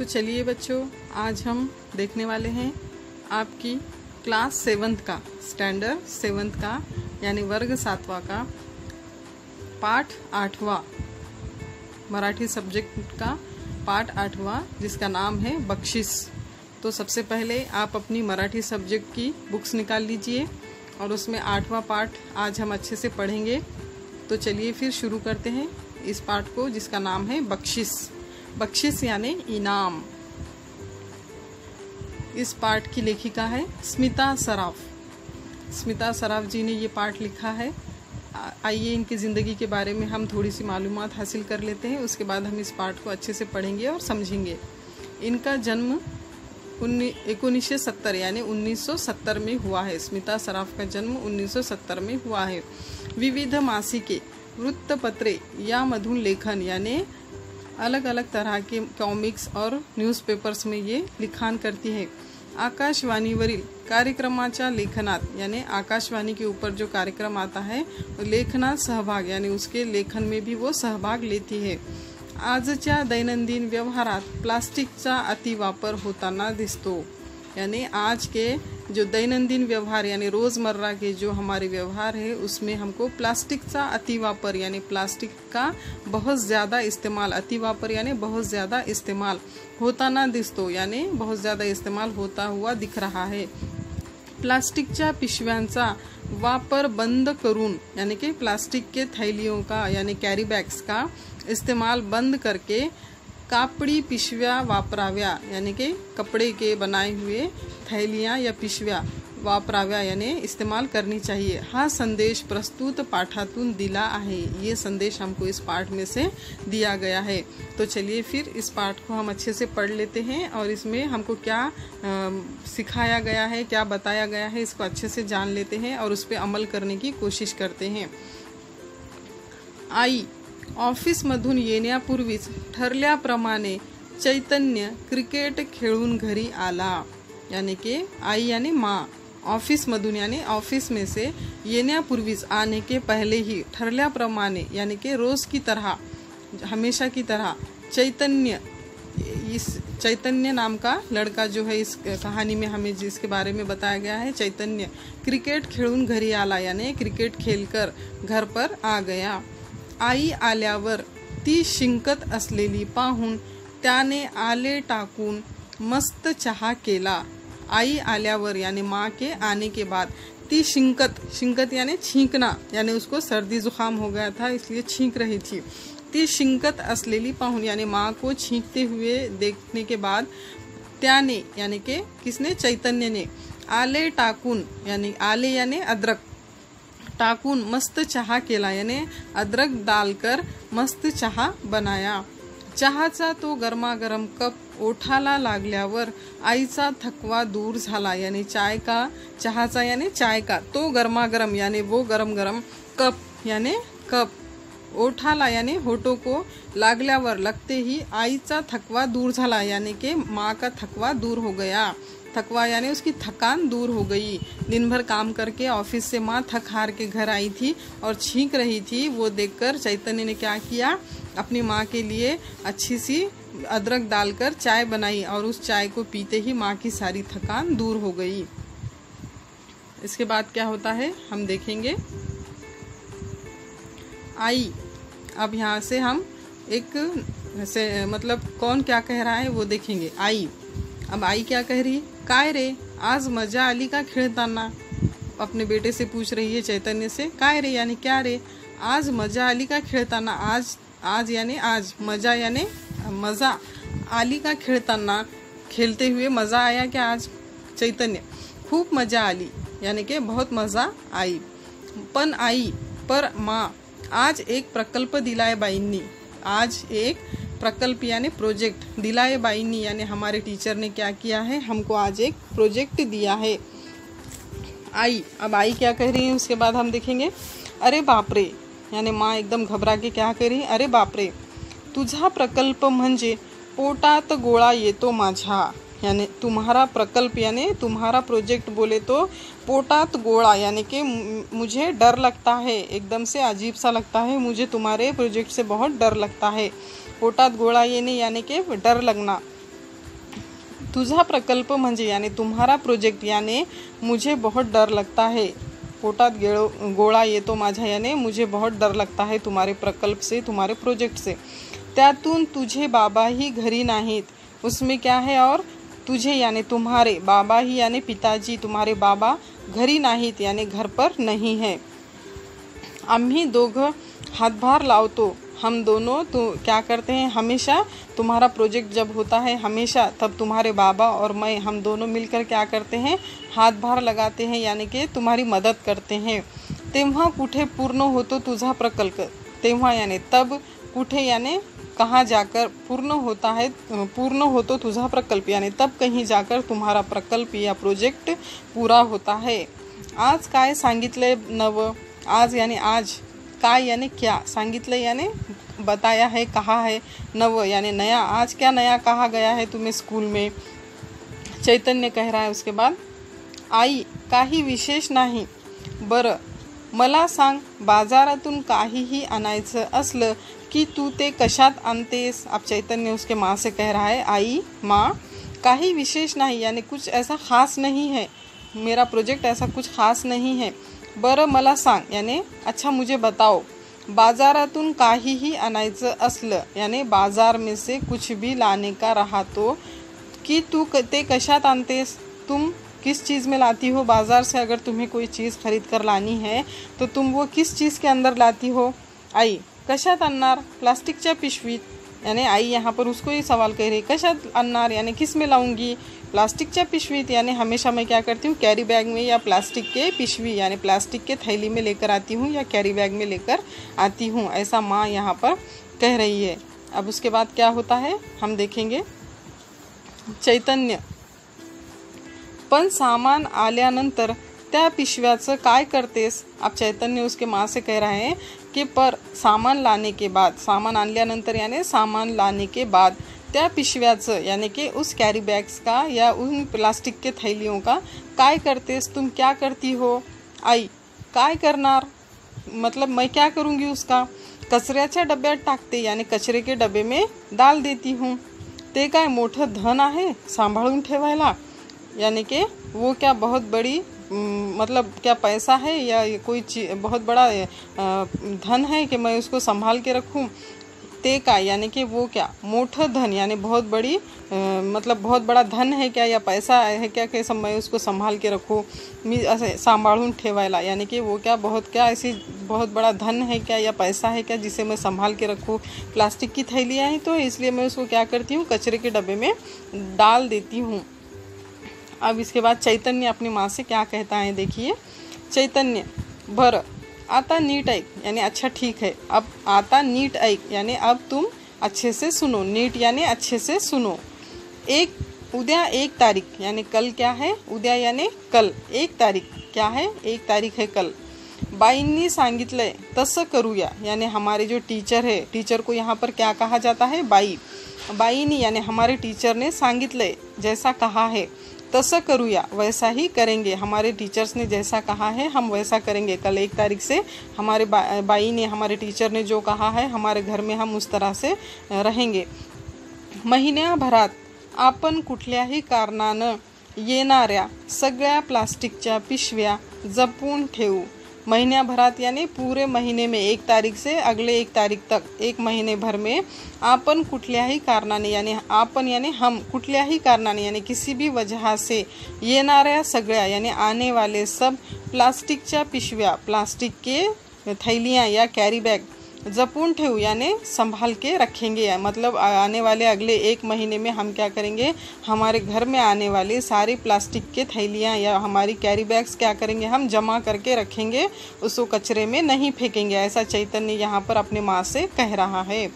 तो चलिए बच्चों, आज हम देखने वाले हैं आपकी क्लास 7th का, स्टैंडर्ड 7th का यानी वर्ग 7वां का पाठ 8वां, मराठी सब्जेक्ट का पाठ 8वां, जिसका नाम है बख्शिश। तो सबसे पहले आप अपनी मराठी सब्जेक्ट की बुक्स निकाल लीजिए और उसमें 8वां पाठ आज हम अच्छे से पढ़ेंगे। तो चलिए फिर शुरू करते हैं इस पाठ को, जिसका नाम है बख्शिश। बख्शिश यानी इनाम। इस पाठ की लेखिका है स्मिता सराफ। स्मिता सराफ जी ने ये पाठ लिखा है। आइए इनकी ज़िंदगी के बारे में हम थोड़ी सी मालूमात हासिल कर लेते हैं, उसके बाद हम इस पाठ को अच्छे से पढ़ेंगे और समझेंगे। इनका जन्म 1970 यानी 1970 में हुआ है। स्मिता सराफ का जन्म 1970 में हुआ है। विविध मासिके, वृत्तपत्रे यामधून लेखन यानी अलग अलग तरह के कॉमिक्स और न्यूज़पेपर्स में ये लिखाण करती है। आकाशवाणीवरील कार्यक्रमाच्या लेखनात यानी आकाशवाणी के ऊपर जो कार्यक्रम आता है लेखनात सहभाग यानी उसके लेखन में भी वो सहभाग लेती है। आजच्या दैनंदिन व्यवहारात प्लास्टिकचा अतिवापर होताना दिसतो। यानी आज के जो दैनंदिन व्यवहार यानी रोज़मर्रा के जो हमारे व्यवहार है उसमें हमको प्लास्टिक का अतिवापर यानी प्लास्टिक का बहुत ज़्यादा इस्तेमाल, अतिवापर यानी बहुत ज़्यादा इस्तेमाल होताना दिसतो यानी बहुत ज़्यादा इस्तेमाल होता हुआ दिख रहा है। प्लास्टिकच्या पिशव्यांचा वापर बंद करून यानी कि प्लास्टिक के थैलियों का यानी कैरी बैग्स का इस्तेमाल बंद करके कापड़ी पिशव्या वापराव्या यानी कि कपड़े के बनाए हुए थैलियाँ या पिशव्या वापराव्या यानी इस्तेमाल करनी चाहिए। हा संदेश प्रस्तुत पाठातून दिला आहे। ये संदेश हमको इस पाठ में से दिया गया है। तो चलिए फिर इस पाठ को हम अच्छे से पढ़ लेते हैं और इसमें हमको क्या सिखाया गया है, क्या बताया गया है, इसको अच्छे से जान लेते हैं और उस पर अमल करने की कोशिश करते हैं। आई ऑफिसमधून येण्यापूर्वीच ठरल्याप्रमाणे चैतन्य क्रिकेट खेळून घरी आला। यानी कि आई यानी माँ, ऑफिसमधून यानी ऑफिस में से, येण्यापूर्वीच आने के पहले ही, ठरल्याप्रमाणे यानी कि रोज़ की तरह, हमेशा की तरह, चैतन्य, इस चैतन्य नाम का लड़का जो है इस कहानी में हमें जिसके बारे में बताया गया है, चैतन्य क्रिकेट खेळून घरी आला यानी क्रिकेट खेलकर घर पर आ गया। आई आल्यावर ती शिंकत असलेली पाहून त्याने आले टाकून मस्त चहा केला। आई आल्यावर यानी माँ के आने के बाद, ती शिंकत यानी छींकना यानी उसको सर्दी जुकाम हो गया था इसलिए छींक रही थी। ती शिंकत असलेली पाहून यानी माँ को छींकते हुए देखने के बाद, त्याने यानी कि किसने, चैतन्य ने, आले टाकून यानी आले यानी अदरक, टाकून मस्त चहा केला यानी अदरक डालकर मस्त चहा बनाया। चहाचा तो गरमागरम कप ओठाला लागल्यावर आईचा थकवा दूर झाला। यानी चाय का, चहाचा यानी चाय का, तो गरमागरम यानी वो गरम गरम, कप यानी कप, ओठाला यानी होठों को, लागल्यावर लगते ही, आईचा थकवा दूर झाला यानी कि माँ का थकवा दूर हो गया। थकवा यानी उसकी थकान दूर हो गई। दिन भर काम करके ऑफिस से माँ थक हार के घर आई थी और छींक रही थी। वो देखकर चैतन्य ने क्या किया, अपनी माँ के लिए अच्छी सी अदरक डालकर चाय बनाई और उस चाय को पीते ही माँ की सारी थकान दूर हो गई। इसके बाद क्या होता है हम देखेंगे। आई, अब यहाँ से हम एक से मतलब कौन क्या कह रहा है वो देखेंगे। आई, अब आई क्या कह रही, काय रे आज मजा आली का खेळताना। अपने बेटे से पूछ रही है चैतन्य से, काय रे यानी क्या रे, आज मजा आली का खेळताना। आज यानी आज, मजा यानी मज़ा, आली का खेळताना खेलते हुए मज़ा आया क्या आज। चैतन्य, खूब मजा आली यानी कि बहुत मज़ा आई। पण आई, पर माँ, आज एक प्रकल्प दिलाय बाईंनी। आज एक प्रकल्प यानी प्रोजेक्ट, दिलाए बाईंनी यानी हमारे टीचर ने क्या किया है, हमको आज एक प्रोजेक्ट दिया है। आई, अब आई क्या कह रही है उसके बाद हम देखेंगे। अरे बाप रे यानी माँ एकदम घबरा के क्या कह रही है, अरे बाप रे, तुझा प्रकल्प म्हणजे पोटात गोळा येतो माझ्या। यानी तुम्हारा प्रकल्प यानी तुम्हारा प्रोजेक्ट बोले तो पोटात गोळा यानी कि मुझे डर लगता है, एकदम से अजीब सा लगता है, मुझे तुम्हारे प्रोजेक्ट से बहुत डर लगता है। पोटात गोळा येणे यानी कि डर लगना। तुझा प्रकल्प म्हणजे यानी तुम्हारा प्रोजेक्ट यानी मुझे बहुत डर लगता है, पोटात गोळा येतो माझ्या याने मुझे बहुत डर लगता है तुम्हारे प्रकल्प से, तुम्हारे प्रोजेक्ट से। त्यातून तुझे बाबा ही घरी नाहीत, उसमें क्या है और तुझे यानी तुम्हारे, बाबा ही यानी पिताजी, तुम्हारे बाबा घरी नाहीत यानी घर पर नहीं है। आम्ही दोघं हातभार लावतो, हम दोनों तो क्या करते हैं हमेशा, तुम्हारा प्रोजेक्ट जब होता है हमेशा तब तुम्हारे बाबा और मैं हम दोनों मिलकर क्या करते हैं, हातभार लगाते हैं यानी कि तुम्हारी मदद करते हैं। तेव्हा कुठे पूर्ण होतो तुझा प्रकल्प, तेव्हा यानी तब, कुठे यानी कहाँ जाकर पूर्ण होता है, पूर्ण होतो तुझा प्रकल्प यानी तब कहीं जाकर तुम्हारा प्रकल्प या प्रोजेक्ट पूरा होता है। आज काय सांगितले नव, आज यानी आज, काय यानी क्या, सांगितले यानी बताया है, कहा है, नव यानी नया, आज क्या नया कहा गया है तुम्हें स्कूल में। चैतन्य कह रहा है उसके बाद, आई काही विशेष नाही, बरं मला सांग बाजारातून काहीही आणायचं असलं कि तू ते कशात आणतेस। अब चैतन्य उसके माँ से कह रहा है, आई माँ काही विशेष नहीं यानी कुछ ऐसा ख़ास नहीं है, मेरा प्रोजेक्ट ऐसा कुछ ख़ास नहीं है। बरं मला सांग यानी अच्छा मुझे बताओ, बाजारातून काहीही आणायचं असलं यानी बाजार में से कुछ भी लाने का रहा तो, कि तू ते कशात आणतेस, तुम किस चीज़ में लाती हो, बाज़ार से अगर तुम्हें कोई चीज़ खरीद कर लानी है तो तुम वो किस चीज़ के अंदर लाती हो। आई कशात आणणार, प्लास्टिकच्या पिशवीत, यानी आई यहाँ पर उसको ही सवाल कह रही, कशात आणणार यानी किस में लाऊंगी, प्लास्टिकच्या पिशवीत यानी हमेशा मैं क्या करती हूँ कैरी बैग में या प्लास्टिक के पिशवी यानी प्लास्टिक के थैली में लेकर आती हूँ या कैरी बैग में लेकर आती हूँ, ऐसा माँ यहाँ पर कह रही है। अब उसके बाद क्या होता है हम देखेंगे। चैतन्य, पण सामान आल्यानंतर त्या पिशव्याचं काय करतेस। अब चैतन्य उसके माँ से कह रहा है कि पर सामान लाने के बाद, सामान आणल्यानंतर यानी सामान लाने के बाद त्या पिशव्याचं यानी कि उस कैरी बैग्स का या उन प्लास्टिक के थैलियों का काय करतेस, तुम क्या करती हो। आई काय करणार मतलब मैं क्या करूँगी उसका, कचऱ्याच्या डब्यात टाकते यानी कचरे के डब्बे में डाल देती हूँ। ते काय मोठं धन आहे सांभाळून ठेवायला, यानी कि वो क्या बहुत बड़ी मतलब क्या पैसा है या कोई बहुत बड़ा धन है कि मैं उसको संभाल के रखूं। ते का यानी कि वो क्या मोठं धन यानी बहुत बड़ी मतलब बहुत बड़ा धन है क्या या पैसा है क्या कि मैं उसको संभाल के रखूँ, मी ऐसे सांभाळून ठेवायला यानी कि वो क्या बहुत क्या ऐसी बहुत बड़ा धन है क्या या पैसा है क्या जिसे मैं संभाल के रखूँ। प्लास्टिक की थैलियाँ हैं तो इसलिए मैं उसको क्या करती हूँ कचरे के डब्बे में डाल देती हूँ। अब इसके बाद चैतन्य अपनी माँ से क्या कहता है देखिए। चैतन्य, बरं आता नीट ऐक यानी अच्छा ठीक है, अब आता नीट ऐक यानी अब तुम अच्छे से सुनो, नीट यानी अच्छे से सुनो। एक उद्या 1 तारीख यानी कल क्या है, उद्या यानी कल, 1 तारीख क्या है, 1 तारीख है कल। बाईंनी सांगितलंय तसं करूया यानी हमारे जो टीचर है, टीचर को यहाँ पर क्या कहा जाता है बाई, बाईनी यानी हमारे टीचर ने सांगितलंय जैसा कहा है, तसं करूया वैसा ही करेंगे, हमारे टीचर्स ने जैसा कहा है हम वैसा करेंगे। कल 1 तारीख से हमारे बाई ने हमारे टीचर ने जो कहा है हमारे घर में हम उस तरह से रहेंगे। महिन्याभरात आपण कुठल्याही कारणानं येणाऱ्या सगळ्या प्लास्टिकच्या पिशव्या जपून ठेवू। महीन्याभरात यानी पूरे महीने में 1 तारीख से अगले 1 तारीख तक 1 महीने भर में आपण कुठल्याही कारणाने यानी आपण यानी हम कुठल्याही कारणाने यानी किसी भी वजह से येणाऱ्या सगळ्या यानी आने वाले सब प्लास्टिकच्या पिशव्या प्लास्टिक के थैलियाँ या कैरी बैग जपून ठेवू यानी संभाल के रखेंगे। मतलब आने वाले अगले 1 महीने में हम क्या करेंगे, हमारे घर में आने वाले सारी प्लास्टिक के थैलियाँ या हमारी कैरी बैग्स क्या करेंगे हम जमा करके रखेंगे, उसको कचरे में नहीं फेंकेंगे। ऐसा चैतन्य यहाँ पर अपने माँ से कह रहा है।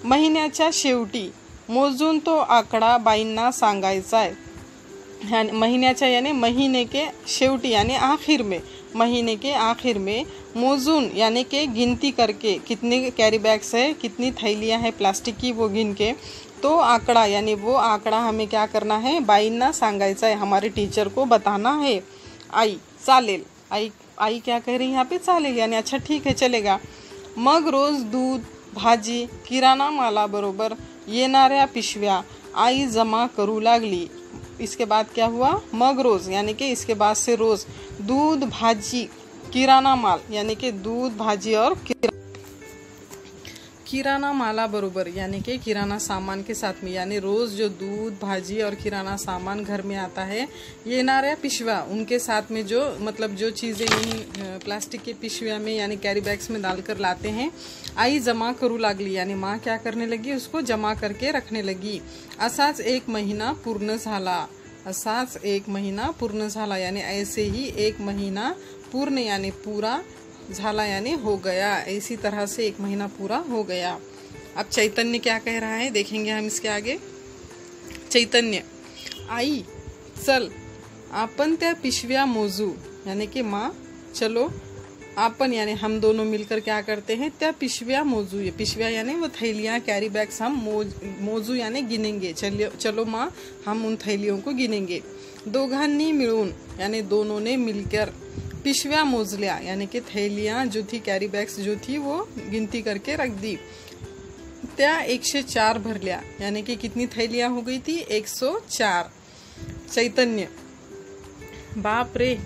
महिन्याच्या शेवटी मोजून तो आकडा बाईंना सांगायचा आहे। महीन्याच्या यानी महीने के शेवटी यानी आखिर में, महीने के आखिर में मोजून यानी कि गिनती करके कितने कैरी बैग्स है कितनी थैलियाँ हैं प्लास्टिक की वो गिन के, तो आंकड़ा यानी वो आंकड़ा हमें क्या करना है बाईंना सांगायचा है, हमारे टीचर को बताना है। आई चालेल, आई क्या कह रही है यहाँ पे, चालेल यानी अच्छा ठीक है चलेगा। मग रोज दूध भाजी किराणा माला बरोबर येणाऱ्या पिशव्या आई जमा करू लागली। इसके बाद क्या हुआ, मग रोज यानी कि इसके बाद से रोज, दूध भाजी किराणा माल यानी कि दूध भाजी और किराना माला बरोबर यानी कि किराना सामान के साथ में, यानी रोज जो दूध भाजी और किराना सामान घर में आता है, येणाऱ्या पिशव्या उनके साथ में जो मतलब जो चीज़ें इन प्लास्टिक के पिशव्या में यानी कैरी बैग्स में डालकर लाते हैं, आई जमा करू लागली यानी माँ क्या करने लगी, उसको जमा करके रखने लगी। असाच 1 महिना पूर्ण झाला, असाच 1 महिना पूर्ण झाला यानी ऐसे ही 1 महीना पूर्ण यानी पूरा, झाला यानी हो गया, इसी तरह से 1 महीना पूरा हो गया। अब चैतन्य क्या कह रहा है देखेंगे हम इसके आगे। चैतन्य, आई चल आपण त्या पिशव्या मोजू यानी कि माँ चलो अपन यानी हम दोनों मिलकर क्या करते हैं, त्या पिशव्या मोजू, ये पिशव्या यानी वो थैलियाँ कैरी बैग्स हम मोजू यानी गिनेंगे, चलो माँ हम उन थैलियों को गिनेंगे। दोघांनी मिळून यानी दोनों ने मिलकर, पिशव्या मोजल्या यानी कि थैलियाँ जो थी कैरी बैग्स जो थी वो गिनती करके रख दी। त्या 104 भरल्या यानी कि कितनी थैलियाँ हो गई थी, 104। चैतन्य, बाप रे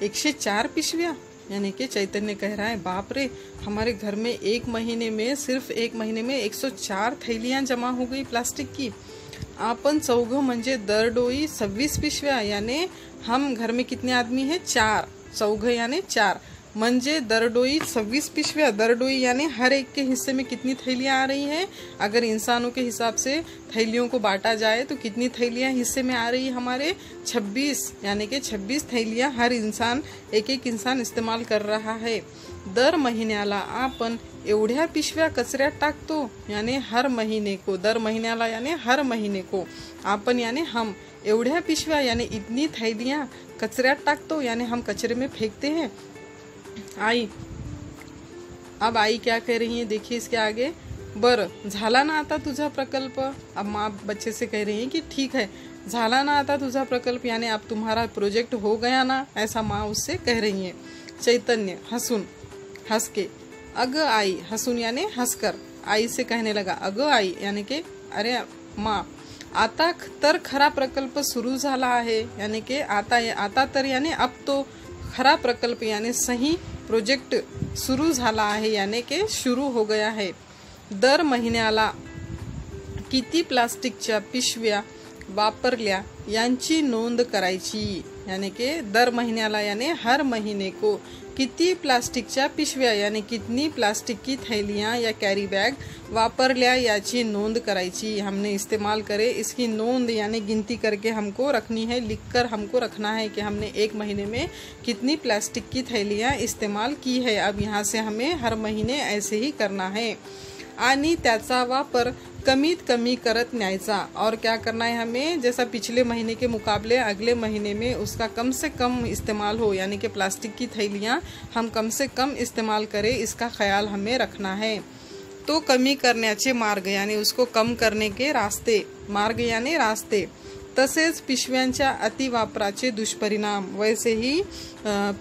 104 पिशव्या यानी कि चैतन्य कह रहा है बाप रे हमारे घर में 1 महीने में, सिर्फ 1 महीने में 104 थैलियाँ जमा हो गई प्लास्टिक की। आपण चौघं म्हणजे दरडोई 26 पिशव्या यानी हम घर में कितने आदमी हैं, 4, चौघ यानी 4 म्हणजे दरडोई 26 पिशव्या, दरडोई यानी हर एक के हिस्से में कितनी थैलियाँ आ रही हैं, अगर इंसानों के हिसाब से थैलियों को बांटा जाए तो कितनी थैलियाँ हिस्से में आ रही है हमारे, 26 यानी कि 26 थैलियाँ हर इंसान, एक इंसान इस्तेमाल कर रहा है। दर महिन्याला आपण एवढ्या पिशव्या कचऱ्यात टाकतो यानी हर महीने को, दर महीन्याला यानी हर महीने को, आपण यानी हम, एवढ्या पिशव्या यानी इतनी थैलियाँ कचऱ्यात टाकतो यानी हम कचरे में फेंकते हैं। आई, अब आई क्या कह रही है देखिए इसके आगे, बरं झाला ना आता तुझा प्रकल्प। अब माँ बच्चे से कह रही है कि ठीक है झाला ना आता तुझा प्रकल्प यानी अब तुम्हारा प्रोजेक्ट हो गया ना, ऐसा माँ उससे कह रही है। चैतन्य हंसून, हंस के, अग आई, हंसून यानी हंसकर, आई से कहने लगा अग आई यानी कि अरे माँ आता तर खरा प्रकल्प सुरू झाला आहे यानी कि आता तर यानी अब तो, खरा प्रकल्प यानी सही प्रोजेक्ट सुरू झाला आहे यानी कि शुरू हो गया है। दर महिन्याला किती प्लास्टिकच्या पिशव्या वापरल्या यांची नोंद करायची यानी कि दर महीन्याला यानी हर महीने को, कितनी प्लास्टिकच्या पिशव्या यानी कितनी प्लास्टिक की थैलियाँ या कैरी बैग वापरल्या याची नोंद करायची, हमने इस्तेमाल करे इसकी नोंद यानी गिनती करके हमको रखनी है, लिखकर हमको रखना है कि हमने 1 महीने में कितनी प्लास्टिक की थैलियाँ इस्तेमाल की है। अब यहाँ से हमें हर महीने ऐसे ही करना है। आणि त्याचा वापर कमीत कमी करत न्यायचा, और क्या करना है हमें, जैसा पिछले महीने के मुकाबले अगले महीने में उसका कम से कम इस्तेमाल हो यानी कि प्लास्टिक की थैलियाँ हम कम से कम इस्तेमाल करें, इसका ख्याल हमें रखना है। तो कमी करण्याचे मार्ग यानी उसको कम करने के रास्ते, मार्ग यानी रास्ते, तसेच पिशव्यांच्या अतिवापराचे दुष्परिणाम, वैसे ही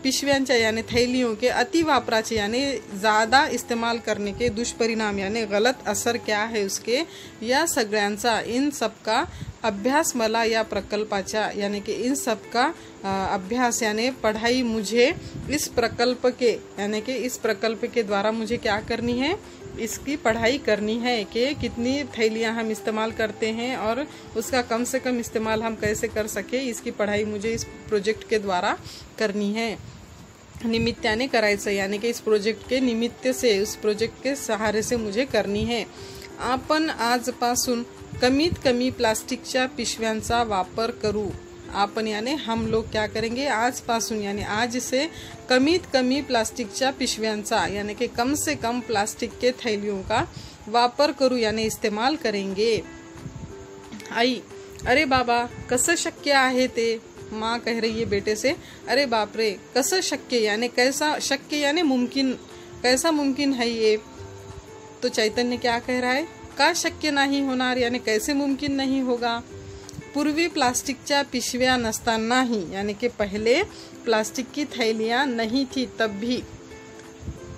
पिशव्यांच्या यानी थैलियों के अतिवापराचे यानी ज़्यादा इस्तेमाल करने के दुष्परिणाम यानी गलत असर क्या है उसके, या सगळ्यांचा, इन सबका अभ्यास मला या प्रकल्पाच्या यानी कि इन सबका अभ्यास यानी पढ़ाई मुझे इस प्रकल्प के यानी कि इस प्रकल्प के द्वारा मुझे क्या करनी है, इसकी पढ़ाई करनी है कि कितनी थैलियाँ हम इस्तेमाल करते हैं और उसका कम से कम इस्तेमाल हम कैसे कर सके, इसकी पढ़ाई मुझे इस प्रोजेक्ट के द्वारा करनी है। निमित्ताने करायचं यानी कि इस प्रोजेक्ट के निमित्त से, उस प्रोजेक्ट के सहारे से मुझे करनी है। आपण आजपासून कमीत कमी प्लास्टिकच्या पिशव्यांचा वापर करू, आपण यानी हम लोग क्या करेंगे, आज पासून यानी आज से कमीत कमी प्लास्टिकच्या पिशव्यांचा यानी कि कम से कम प्लास्टिक के थैलियों का वापर करू यानी इस्तेमाल करेंगे। आई, अरे बाबा कसं शक्य आहे ते, माँ कह रही है बेटे से, अरे बाप रे कसं शक्य यानी कैसा, शक्य यानी मुमकिन, कैसा मुमकिन है ये। तो चैतन्य क्या कह रहा है, का शक्य नहीं होणार यानी कैसे मुमकिन नहीं होगा। पूर्वी प्लास्टिकच्या पिशव्या नसतानाही यानी कि पहले प्लास्टिक की थैलियाँ नहीं थी तब भी,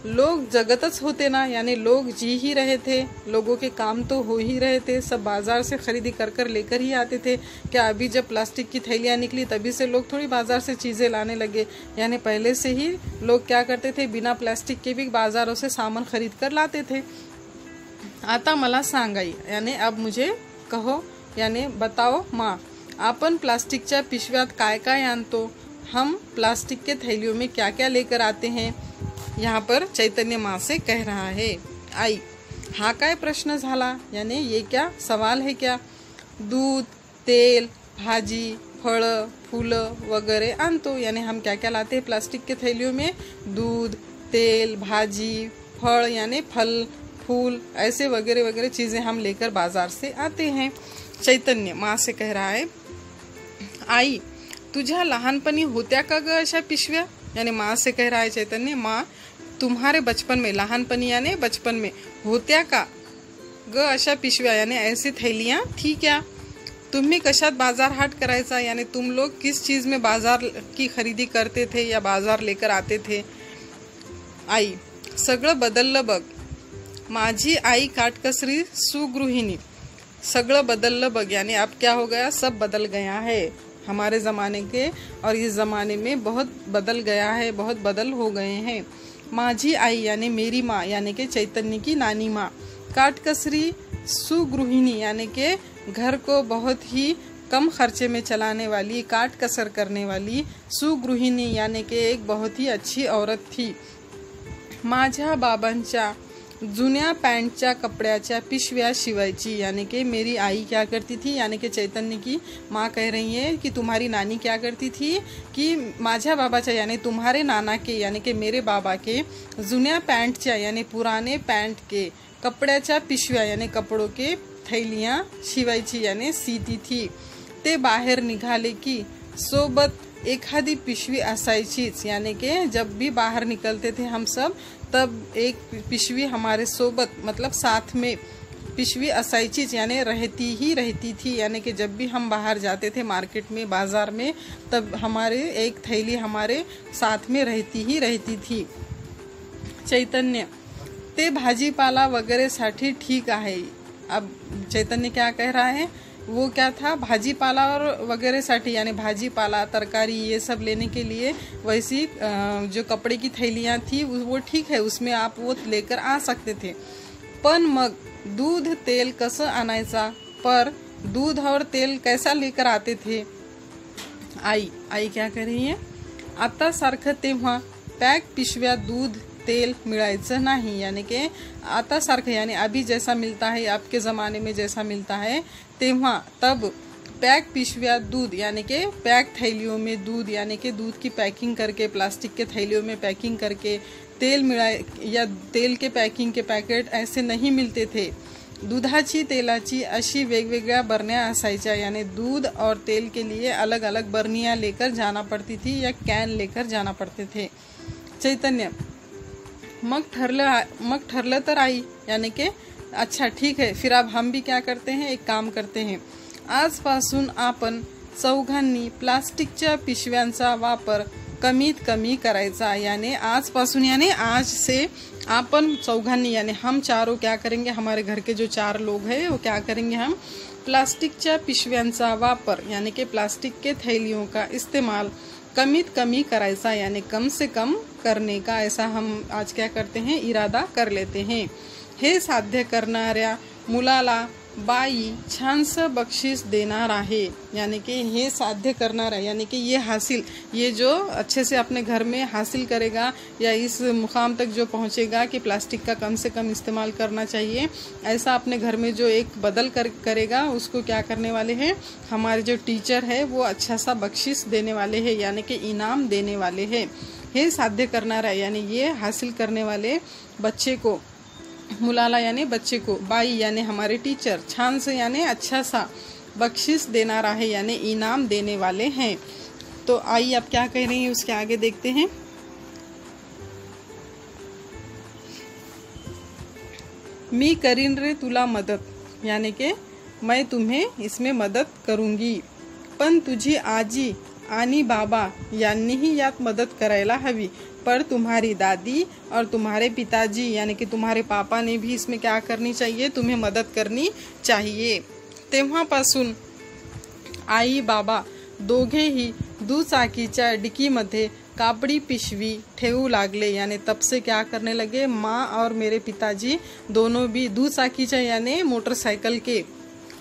लोग जगतच होते ना, यानी लोग जी ही रहे थे, लोगों के काम तो हो ही रहे थे, सब बाजार से खरीदी कर कर लेकर ही आते थे। क्या अभी जब प्लास्टिक की थैलियाँ निकली तभी से लोग थोड़ी बाजार से चीज़ें लाने लगे, यानी पहले से ही लोग क्या करते थे, बिना प्लास्टिक के भी बाजारों से सामान खरीद कर लाते थे। आता मला सांगाई, यानी अब मुझे कहो, यानी बताओ माँ, आपण प्लास्टिकच्या पिशव्यात काय काय आणतो, हम प्लास्टिक के थैलियों में क्या क्या लेकर आते हैं। यहाँ पर चैतन्य माँ से कह रहा है। आई, हा काय प्रश्न झाला, यानी ये क्या सवाल है क्या। दूध, तेल, भाजी, फळं, फूलं वगैरह आणतो, यानी हम क्या क्या लाते हैं प्लास्टिक के थैलियों में, दूध, तेल, भाजी, फल यानी फल, फूल, ऐसे वगैरह वगैरह चीज़ें हम लेकर बाजार से आते हैं। चैतन्य माँ से कह रहा है। आई, तुझ्या लहानपणी होत्या का ग अशा पिशव्या, यानी माँ से कह रहा है चैतन्य, माँ तुम्हारे बचपन में, लहानपनी यानी बचपन में, होत्या का ग अशा पिशव्या, यानी ऐसी थैलियाँ थी क्या। तुम्ही कशात बाजार हाट करायचा, यानी तुम लोग किस चीज़ में बाजार की खरीदी करते थे या बाजार लेकर आते थे। आई, सगळं बदललं बघ, माझी आई काटकसरी सुगृहिणी, सगळं बदललं बघ, यानी अब क्या हो गया, सब बदल गया है, हमारे ज़माने के और इस ज़माने में बहुत बदल गया है, बहुत बदल हो गए हैं। माझी आई यानी मेरी माँ, यानी कि चैतन्य की नानी माँ, काटकसरी सुगृहिणी यानी कि घर को बहुत ही कम खर्चे में चलाने वाली, काट कसर करने वाली, सुगृहिणी यानी कि एक बहुत ही अच्छी औरत थी। माझ्या बाबांच्या जुन्या पॅन्टच्या कपड्याच्या पिशव्या शिवायची, यानी कि मेरी आई क्या करती थी, यानी कि चैतन्य की माँ कह रही है कि तुम्हारी नानी क्या करती थी कि माझ्या बाबाच्या यानी तुम्हारे नाना के, यानी कि मेरे बाबा के जुन्या पॅन्टच्या यानी पुराने पैंट के कपड्याच्या पिशव्या यानी कपड़ों के थैलियाँ शिवायची यानी सीती थी। ते बाहेर निघाले की सोबत एखादी पिशवी असायचीच, यानी कि जब भी बाहर निकलते थे हम सब तब एक पिशवी हमारे सोबत, मतलब साथ में पिशवी असायचीच, यानी रहती थी, यानी कि जब भी हम बाहर जाते थे मार्केट में, बाजार में, तब हमारे एक थैली हमारे साथ में रहती थी। चैतन्य, ते भाजीपाला वगैरह साठी ठीक आहे। अब चैतन्य क्या कह रहा है, वो क्या था, भाजीपाला और वगैरह साठी, यानी भाजीपाला, तरकारी, ये सब लेने के लिए वैसी जो कपड़े की थैलियाँ थी वो ठीक है, उसमें आप वो लेकर आ सकते थे। पण मग दूध तेल कसं आणायचा, पर दूध और तेल कैसा लेकर आते थे। आई क्या कह रही है, आता सारखं तेव्हा पॅक पिशव्या दूध तेल मिळायचं नहीं, यानी कि आता सारखं यानी अभी जैसा मिलता है, आपके ज़माने में जैसा मिलता है, तेव्हा तब पैक पिशव्या दूध यानी कि पैक थैलियों में दूध, यानी कि दूध की पैकिंग करके प्लास्टिक के थैलियों में पैकिंग करके तेल मिळाय या तेल के पैकिंग के पैकेट ऐसे नहीं मिलते थे। दुधाची तेलाची अशी वेगवेगळ्या बरण्या असायच्या, यानी दूध और तेल के लिए अलग अलग बर्नियाँ लेकर जाना पड़ती थी या कैन लेकर जाना पड़ते थे। चैतन्य, मग ठरलं तर आई, यानी कि अच्छा ठीक है, फिर अब हम भी क्या करते हैं, एक काम करते हैं, आजपासून आपण चौघांनी प्लास्टिकच्या पिशव्यांचा वापर कमीत कमी करायचा, यानी आजपासून यानी आज से अपन चौघांनी यानी हम चारों क्या करेंगे, हमारे घर के जो 4 लोग हैं वो क्या करेंगे, हम प्लास्टिकच्या पिशव्यांचा वापर यानी कि प्लास्टिक के थैलियों का इस्तेमाल कमीत कमी करायचा, यानी कम से कम करने का, ऐसा हम आज क्या करते हैं, इरादा कर लेते हैं। हे साध्य करणाऱ्या मुलाला बाई छानसं बक्षीस देणार आहे, यानी कि ये साध्य करना है, यानी कि ये जो अच्छे से अपने घर में हासिल करेगा या इस मुकाम तक जो पहुंचेगा कि प्लास्टिक का कम से कम इस्तेमाल करना चाहिए, ऐसा अपने घर में जो एक बदल करेगा, उसको क्या करने वाले हैं, हमारे जो टीचर है वो अच्छा सा बख्शिश देने वाले हैं, यानी कि इनाम देने वाले हैं। ये साध्य करना है, यानी ये हासिल करने वाले बच्चे को, मुलाला यानी बच्चे को, बाई यानी हमारे टीचर, छान से यानी अच्छा सा, बख्शिश देना है यानी इनाम देने वाले हैं। तो आई अब क्या कह रही है उसके आगे देखते हैं। मी करीन रे तुला मदत, यानी कि मैं तुम्हें इसमें मदद करूंगी, पण तुझी आजी आणि बाबा यांनीही यात मदत करायला हवी। पर तुम्हारी दादी और तुम्हारे पिताजी यानी कि तुम्हारे पापा ने भी इसमें क्या करनी चाहिए, तुम्हें मदत करनी चाहिए। तेव्हापासून आई बाबा दोघेही दुचाकीच्या डिकीमध्ये कापड़ी पिशवी ठेवू लागले। यानी तब से क्या करने लगे, माँ और मेरे पिताजी दोनों भी दुचाकीच्या यानी मोटरसाइकिल के,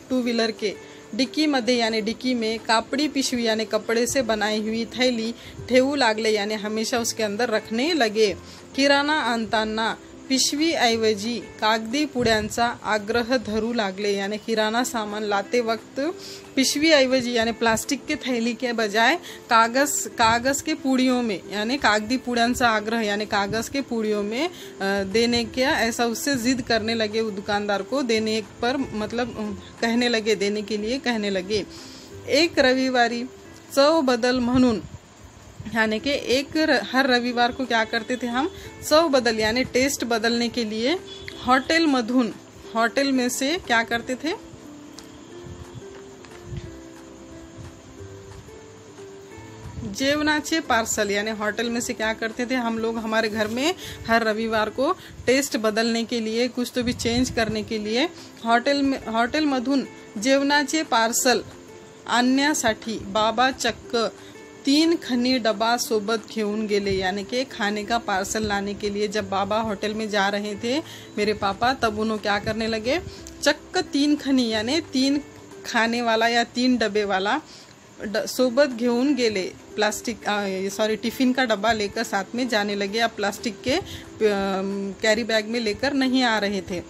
टू व्हीलर के डिक्की मध्ये यानी डिक्की में कापड़ी पिशवी यानी कपड़े से बनाई हुई थैली ठेवू लागले, यानी हमेशा उसके अंदर रखने लगे। किराणा आणताना पिशवी ऐवजी कागदी पुड्यांचा आग्रह धरू लागले। यानी किराना सामान लाते वक्त पिशवी ऐवजी यानी प्लास्टिक के थैली के बजाय कागज के पूड़ियों में यानी कागदी पुड्यांचा आग्रह यानी कागज के पूड़ियों में देने का ऐसा उससे जिद करने लगे। वो दुकानदार को देने पर मतलब कहने लगे, देने के लिए कहने लगे। एक रविवारी चव बदल म्हणून यानी कि हर रविवार को क्या करते थे हम, चव बदल यानी टेस्ट बदलने के लिए होटल में से क्या करते थे, जेवनाचे पार्सल यानी होटल में से क्या करते थे हम लोग, हमारे घर में हर रविवार को टेस्ट बदलने के लिए, कुछ तो भी चेंज करने के लिए हॉटेल मधून जेवनाचे पार्सल आणण्यासाठी बाबा चक्क 3 खनी डब्बा सोबत घेऊन गेले। यानी कि खाने का पार्सल लाने के लिए जब बाबा होटल में जा रहे थे मेरे पापा, तब उन्होंने क्या करने लगे, चक्क 3 खनी यानी 3 खाने वाला या 3 डब्बे वाला सोबत घेऊन गेले। टिफिन का डब्बा लेकर साथ में जाने लगे। अब प्लास्टिक के कैरी बैग में लेकर नहीं आ रहे थे।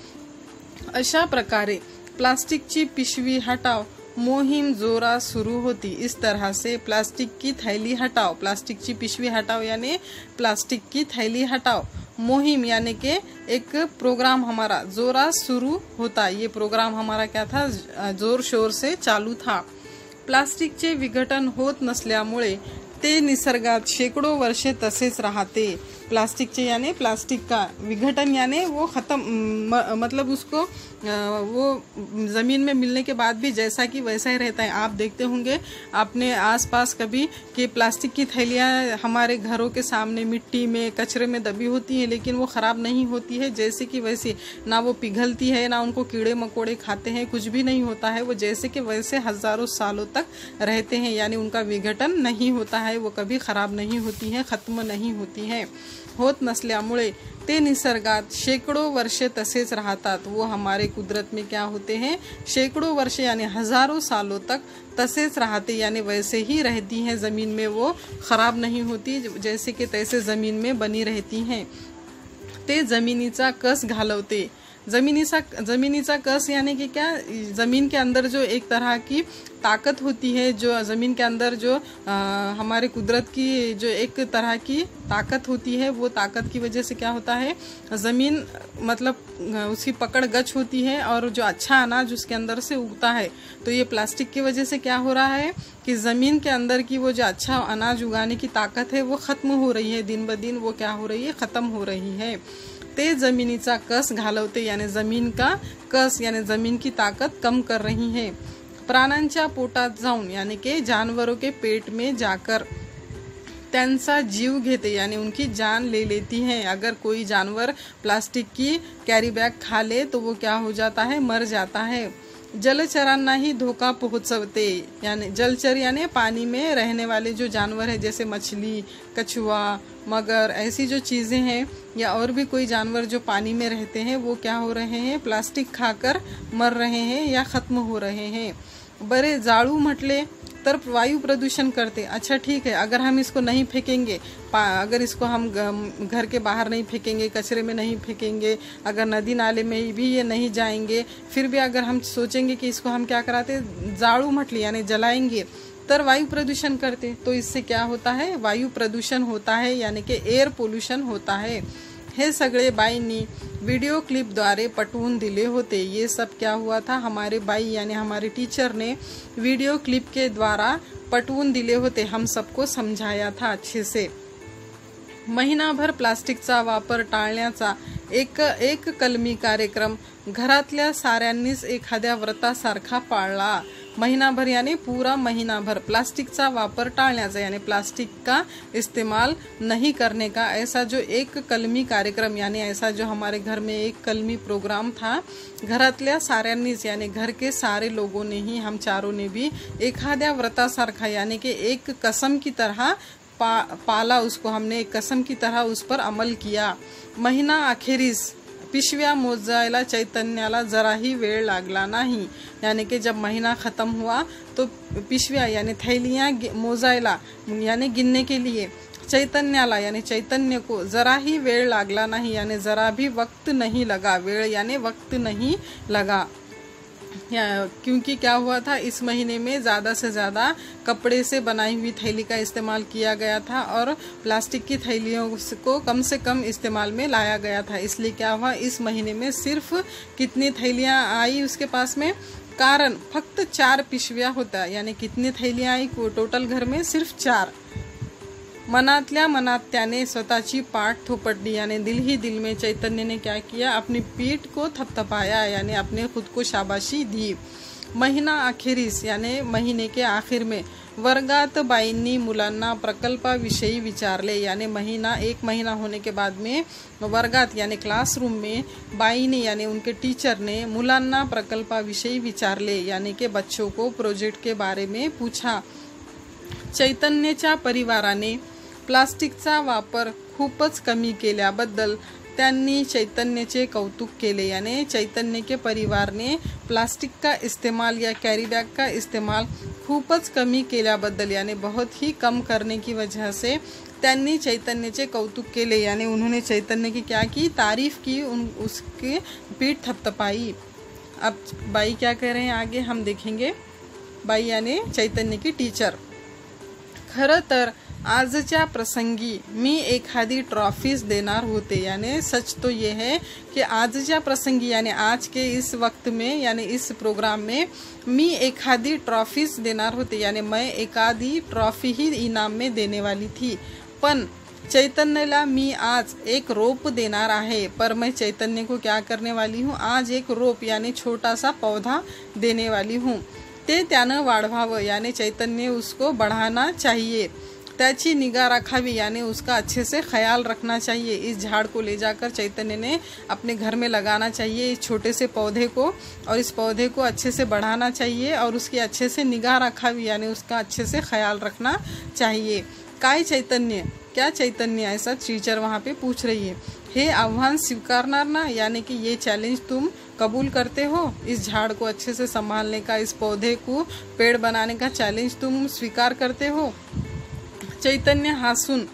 अशा प्रकारे प्लास्टिकची पिशवी हटाओ मुहिम जोरा शुरू होती। इस तरह से प्लास्टिक की थैली हटाओ, प्लास्टिक की पिशवी हटाओ यानी प्लास्टिक की थैली हटाओ मुहिम यानी कि एक प्रोग्राम हमारा जोरा शुरू होता। ये प्रोग्राम हमारा क्या था, जोर शोर से चालू था। प्लास्टिकचे विघटन होत नसल्यामुळे ते निसर्गात शेकडो वर्षे तसेच राहते। प्लास्टिकचे यानी प्लास्टिक का विघटन यानी वो खत्म मतलब उसको वो ज़मीन में मिलने के बाद भी जैसा कि वैसा ही रहता है। आप देखते होंगे अपने आसपास कभी कि प्लास्टिक की थैलियाँ हमारे घरों के सामने मिट्टी में कचरे में दबी होती हैं, लेकिन वो ख़राब नहीं होती है जैसे कि वैसे, ना वो पिघलती है ना उनको कीड़े मकोड़े खाते हैं, कुछ भी नहीं होता है। वो जैसे कि वैसे हज़ारों सालों तक रहते हैं, यानी उनका विघटन नहीं होता है, वो कभी ख़राब नहीं होती हैं, ख़त्म नहीं होती हैं। होत नसल्यामुळे ते निसर्गात शेकडो वर्षे तसेच राहतात। वो हमारे कुदरत में क्या होते हैं, शेकडो वर्षे यानी हजारों सालों तक तसेच रहते यानी वैसे ही रहती हैं ज़मीन में, वो ख़राब नहीं होती, जैसे कि तैसे ज़मीन में बनी रहती हैं। ते जमिनीचा कस घालवते। ज़मीनीचा कस यानी कि क्या, ज़मीन के अंदर जो एक तरह की ताकत होती है, जो ज़मीन के अंदर जो हमारे कुदरत की जो एक तरह की ताकत होती है, वो ताकत की वजह से क्या होता है, ज़मीन मतलब उसकी पकड़ गच होती है और जो अच्छा अनाज उसके अंदर से उगता है। तो ये प्लास्टिक की वजह से क्या हो रहा है कि ज़मीन के अंदर की वो जो अच्छा अनाज उगाने की ताकत है वो ख़त्म हो रही है, दिन ब दिन वो क्या हो रही है, ख़त्म हो रही है। ते जमिनीचा कस घालवते यानी ज़मीन का कस यानी ज़मीन की ताकत कम कर रही है। प्राण्यांच्या पोटात जाऊन यानी कि जानवरों के पेट में जाकर त्यांचा जीव घेते यानी उनकी जान ले लेती हैं। अगर कोई जानवर प्लास्टिक की कैरी बैग खा ले तो वो क्या हो जाता है, मर जाता है। जलचरांनाही धोखा पहुंचवते यानी जलचर यानी पानी में रहने वाले जो जानवर हैं, जैसे मछली, कछुआ, मगर, ऐसी जो चीज़ें हैं या और भी कोई जानवर जो पानी में रहते हैं, वो क्या हो रहे हैं, प्लास्टिक खाकर मर रहे हैं या ख़त्म हो रहे हैं। बरे जाळू म्हटले तर वायु प्रदूषण करते। अच्छा ठीक है, अगर हम इसको नहीं फेंकेंगे, अगर इसको हम घर के बाहर नहीं फेंकेंगे, कचरे में नहीं फेंकेंगे, अगर नदी नाले में भी ये नहीं जाएंगे, फिर भी अगर हम सोचेंगे कि इसको हम क्या कराते, जाळू म्हटली यानी जलाएंगे, तर वायु प्रदूषण करते। तो इससे क्या होता है, वायु प्रदूषण होता है यानी कि एयर पोल्यूशन होता है। हे सगळे बाईंनी वीडियो क्लिपद्वारे पटवून दिले होते। ये सब क्या हुआ था, हमारे बाई यानी हमारे टीचर ने वीडियो क्लिप के द्वारा पटवून दिले होते, हम सबको समझाया था अच्छे से। महिनाभर प्लास्टिकचा वापर टाळण्याचा एक कलमी कार्यक्रम घरातल्या साऱ्यांनीच एखाद्या व्रतासारखा पाळला। महिनाभर यानी पूरा महीनाभर प्लास्टिकचा वापर टाळण्याचा यानी प्लास्टिक का इस्तेमाल नहीं करने का ऐसा जो एक कलमी कार्यक्रम यानी ऐसा जो हमारे घर में एक कलमी प्रोग्राम था, घरातल्या साऱ्यांनीच यानी घर के सारे लोगों ने ही, हम चारों ने भी एखाद्या व्रतासारखा यानी कि एक कसम की तरह पाला उसको, हमने एक कसम की तरह उस पर अमल किया। महीना अखेरीस पिशव्या मोजायला चैतन्याला जराही वेळ लागला नहीं, यानी कि जब महीना ख़त्म हुआ तो पिशव्या यानी थैलियाँ मोजायला यानी गिनने के लिए चैतन्याला यानी चैतन्य को जरा ही वेळ लागला नहीं, यानी जरा भी वक्त नहीं लगा, वेळ यानी वक्त नहीं लगा। क्योंकि क्या हुआ था, इस महीने में ज़्यादा से ज़्यादा कपड़े से बनाई हुई थैली का इस्तेमाल किया गया था और प्लास्टिक की थैलियों को कम से कम इस्तेमाल में लाया गया था। इसलिए क्या हुआ, इस महीने में सिर्फ कितनी थैलियाँ आई उसके पास में, कारण फक्त 4 पिशव्या होत्या, यानी कितनी थैलियाँ आई टोटल घर में, सिर्फ 4। मनातल्या मनात त्याने स्वतःची पाठ थोपटली, यानी दिल ही दिल में चैतन्य ने क्या किया, अपनी पीठ को थपथपाया, यानी अपने खुद को शाबाशी दी। महीना अखेरीस यानी महीने के आखिर में वर्गात बाईंनी मुलांना प्रकल्पाविषयी विचारले, यानी एक महीना होने के बाद में वर्गात यानी क्लासरूम में बाईने यानी उनके टीचर ने मुलांना प्रकल्पाविषयी विचारले, यानी कि बच्चों को प्रोजेक्ट के बारे में पूछा। चैतन्याच्या परिवाराने प्लास्टिकचा वापर खूपच कमी केल्याबद्दल त्यांनी चैतन्याचे कौतुक केले, यानी चैतन्य के परिवार ने प्लास्टिक का इस्तेमाल या कैरी बैग का इस्तेमाल खूपच कमी केल्याबद्दल यानी बहुत ही कम करने की वजह से त्यांनी चैतन्याचे कौतुक केले, यानी उन्होंने चैतन्य की क्या की, तारीफ की, उसके पीठ थपथपाई। अब बाई क्या कह रहे हैं आगे हम देखेंगे। बाई यानी चैतन्य की टीचर, खरं तर आजच्या प्रसंगी मी एखादी ट्रॉफीज देणार होते, यानी सच तो ये है कि आजच्या प्रसंगी यानी आज के इस वक्त में यानी इस प्रोग्राम में मी एखादी ट्रॉफीज देणार होते, यानी मैं एखादी ट्रॉफी ही इनाम में देने वाली थी, पण चैतन्यला मी आज एक रोप देणार आहे, पर मैं चैतन्य को क्या करने वाली हूँ, आज एक रोप यानी छोटा सा पौधा देने वाली हूँ। ते त्यानं वाढवावं यानी चैतन्य उसको बढ़ाना चाहिए, त्याची निगाह रखावी यानी उसका अच्छे से ख्याल रखना चाहिए। इस झाड़ को ले जाकर चैतन्य ने अपने घर में लगाना चाहिए, इस छोटे से पौधे को, और इस पौधे को अच्छे से बढ़ाना चाहिए और उसकी अच्छे से निगाह रखावी यानी उसका अच्छे से ख्याल रखना चाहिए। काय चैतन्य, क्या चैतन्य, ऐसा टीचर वहाँ पे पूछ रही है। हे आह्वान स्वीकारणार ना, यानी कि ये चैलेंज तुम कबूल करते हो, इस झाड़ को अच्छे से संभालने का, इस पौधे को पेड़ बनाने का चैलेंज तुम स्वीकार करते हो। चैतन्य हसून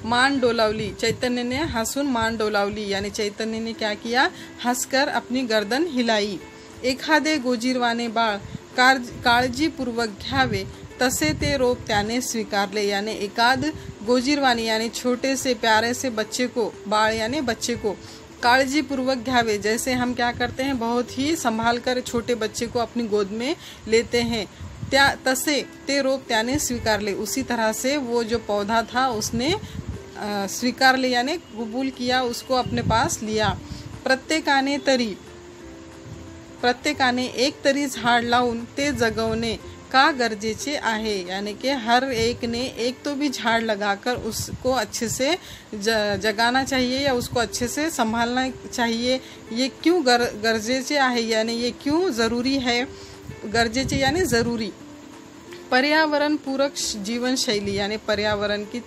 मान डोलावली, चैतन्य ने हसून मान डोलावली, यानी चैतन्य ने क्या किया, हंसकर अपनी गर्दन हिलाई। एखादे गोजीरवाने बाळ काळजीपूर्वक घ्यावे तसे ते रोप त्याने स्वीकारले, यानी एकाद गोजीरवानी यानी छोटे से प्यारे से बच्चे को, बाळ यानी बच्चे को काळजीपूर्वक घ्यावे, जैसे हम क्या करते हैं, बहुत ही संभाल कर छोटे बच्चे को अपनी गोद में लेते हैं, त्या तसे ते रोप त्याने स्वीकारले, उसी तरह से वो जो पौधा था उसने स्वीकार लिया यानी कबूल किया, उसको अपने पास लिया। प्रत्येकाने एक तरी झाड लावून ते जगवणे का गरजेचे आहे, यानी कि हर एक ने एक तो भी झाड़ लगाकर उसको अच्छे से जगाना चाहिए या उसको अच्छे से संभालना चाहिए। ये क्यों गरजेचे आहे, यानी ये क्यों ज़रूरी है, गरजेचे यानी ज़रूरी। पर्यावरण पूरक जीवन शैली यानी पर्यावरण की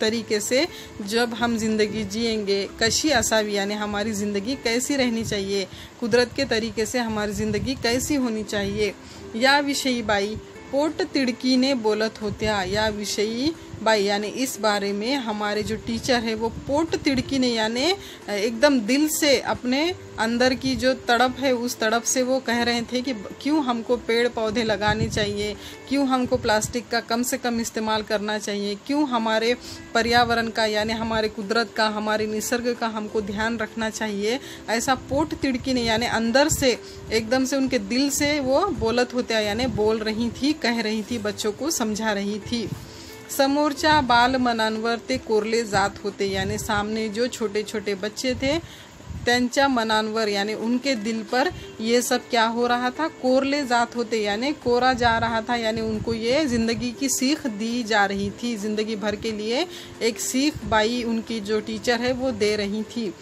तरीके से जब हम जिंदगी जिएंगे कशी असावी, यानी हमारी ज़िंदगी कैसी रहनी चाहिए, कुदरत के तरीके से हमारी ज़िंदगी कैसी होनी चाहिए, या विषयी बाई पोट तिडकीने बोलत होत्या। या विषयी बाई यानी इस बारे में हमारे जो टीचर है वो पोट तिड़कीने यानी एकदम दिल से अपने अंदर की जो तड़प है उस तड़प से वो कह रहे थे कि क्यों हमको पेड़ पौधे लगाने चाहिए, क्यों हमको प्लास्टिक का कम से कम इस्तेमाल करना चाहिए, क्यों हमारे पर्यावरण का यानी हमारे कुदरत का, हमारे निसर्ग का हमको ध्यान रखना चाहिए। ऐसा पोट तिड़कीने यानी अंदर से एकदम से उनके दिल से वो बोलत होत्या यानी बोल रही थी, कह रही थी, बच्चों को समझा रही थी। समोरच्या बालमनांवर ते कोरले जात होते, यानी सामने जो छोटे छोटे बच्चे थे त्यांच्या मनांवर यानी उनके दिल पर ये सब क्या हो रहा था, कोरले जात होते यानी कोरा जा रहा था, यानी उनको ये ज़िंदगी की सीख दी जा रही थी। ज़िंदगी भर के लिए एक सीख बाई उनकी जो टीचर है वो दे रही थी।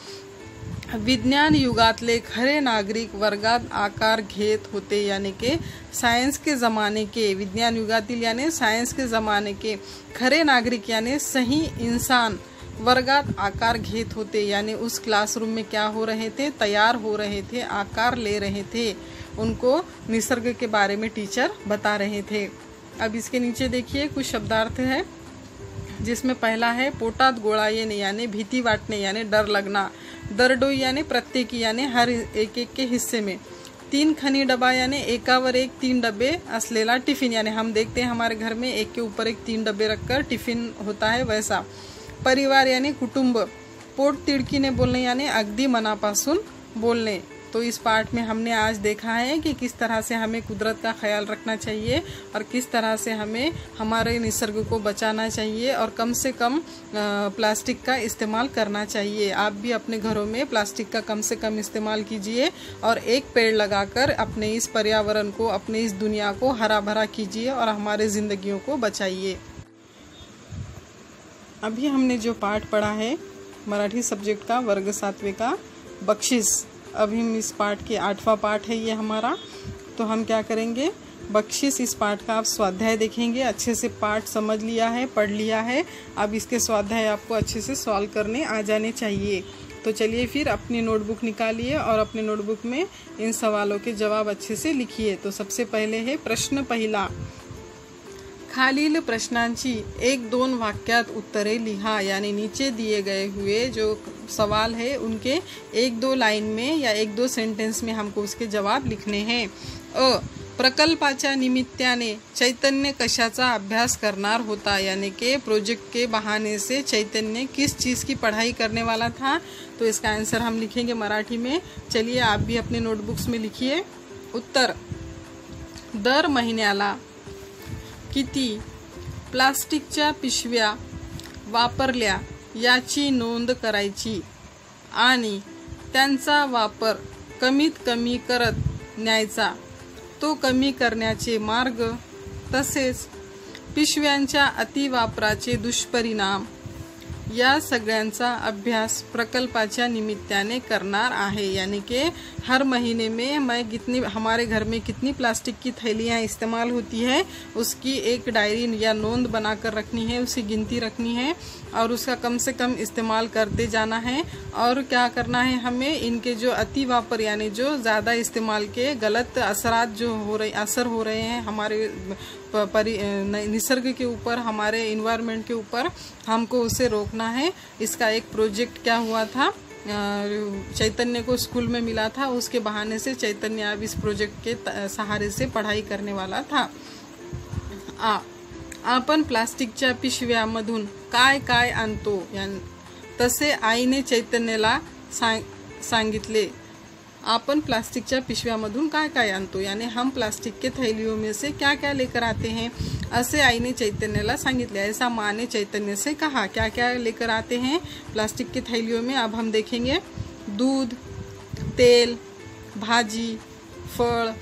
विज्ञान युगातले खरे नागरिक वर्गात आकार घेत होते, यानी के सायन्स के ज़माने के, विज्ञान युगातील यानी सायन्स के ज़माने के खरे नागरिक यानी सही इंसान वर्गात आकार घेत होते, यानी उस क्लासरूम में क्या हो रहे थे, तैयार हो रहे थे, आकार ले रहे थे। उनको निसर्ग के बारे में टीचर बता रहे थे। अब इसके नीचे देखिए कुछ शब्दार्थ है, जिसमें पहला है पोटात गोळा येणे यानी भीति वाटने यानी डर लगना, दरडोई यानी प्रत्येकी यानी हर एक एक के हिस्से में, 3 खनी डब्बा यानी एकावर एक 3 डब्बे असलेला टिफिन, यानी हम देखते हैं हमारे घर में एक के ऊपर एक 3 डब्बे रखकर टिफिन होता है वैसा। परिवार यानी कुटुंब, पोट तिडकीने बोलणे यानी अगदी मनापासून बोलणे। तो इस पाठ में हमने आज देखा है कि किस तरह से हमें कुदरत का ख्याल रखना चाहिए और किस तरह से हमें हमारे निसर्ग को बचाना चाहिए और कम से कम प्लास्टिक का इस्तेमाल करना चाहिए। आप भी अपने घरों में प्लास्टिक का कम से कम इस्तेमाल कीजिए और एक पेड़ लगाकर अपने इस पर्यावरण को, अपने इस दुनिया को हरा भरा कीजिए और हमारे ज़िंदगियों को बचाइए। अभी हमने जो पाठ पढ़ा है मराठी सब्जेक्ट का वर्ग 7वें का बख्शिश, अभी हम इस पाठ के 8वां पाठ है ये हमारा। तो हम क्या करेंगे, बख्शिश इस पाठ का आप स्वाध्याय देखेंगे। अच्छे से पाठ समझ लिया है, पढ़ लिया है, अब इसके स्वाध्याय आपको अच्छे से सॉल्व करने आ जाने चाहिए। तो चलिए फिर अपनी नोटबुक निकालिए और अपने नोटबुक में इन सवालों के जवाब अच्छे से लिखिए। तो सबसे पहले है प्रश्न पहिला, खालील प्रश्नांची 1-2 वाक्यात उत्तरे लिहा, यानी नीचे दिए गए हुए जो सवाल है उनके 1-2 लाइन में या 1-2 सेंटेंस में हमको उसके जवाब लिखने हैं। प्रकल्पाच्या निमित्ताने चैतन्य कशाचा अभ्यास करणार होता, यानी कि प्रोजेक्ट के बहाने से चैतन्य किस चीज़ की पढ़ाई करने वाला था। तो इसका आंसर हम लिखेंगे मराठी में। चलिए आप भी अपने नोटबुक्स में लिखिए। उत्तर, दर महिन्याला किती प्लास्टिकच्या पिशव्या वापरल्या याची नोंद करायची आणि त्यांचा वापर कमीत कमी करत न्यायचा, तो कमी करण्याचे मार्ग, तसेच पिशव्यांच्या अतिवापराचे दुष्परिणाम या सगळ्यांचा अभ्यास प्रकल्पाच्या निमित्ताने करणार आहे। यानी कि हर महीने में हमारे घर में कितनी प्लास्टिक की थैलियाँ इस्तेमाल होती है उसकी एक डायरी या नोंद बनाकर रखनी है, उसकी गिनती रखनी है और उसका कम से कम इस्तेमाल करते जाना है। और क्या करना है, हमें इनके जो अति वापर यानी जो ज़्यादा इस्तेमाल के गलत असरात जो असर हो रहे हैं हमारे निसर्ग के ऊपर, हमारे इन्वायरमेंट के ऊपर, हमको उसे रोकना है। इसका एक प्रोजेक्ट क्या हुआ था, चैतन्य को स्कूल में मिला था, उसके बहाने से चैतन्य अब इस प्रोजेक्ट के सहारे से पढ़ाई करने वाला था। आपण प्लास्टिकच्या पिशव्यामधून काय काय आणतो, तसे आईने चैतन्यला सांगितले। अपन प्लास्टिकच्या पिशव्यामधून काय काय आणतो, यानी हम प्लास्टिक के थैलियों में से क्या क्या लेकर आते हैं, ऐसे आई ने चैतन्यला सांगितले। ऐसा माँ ने चैतन्य से कहा। क्या क्या लेकर आते हैं प्लास्टिक के थैलियों में, अब हम देखेंगे। दूध, तेल, भाजी, फळ,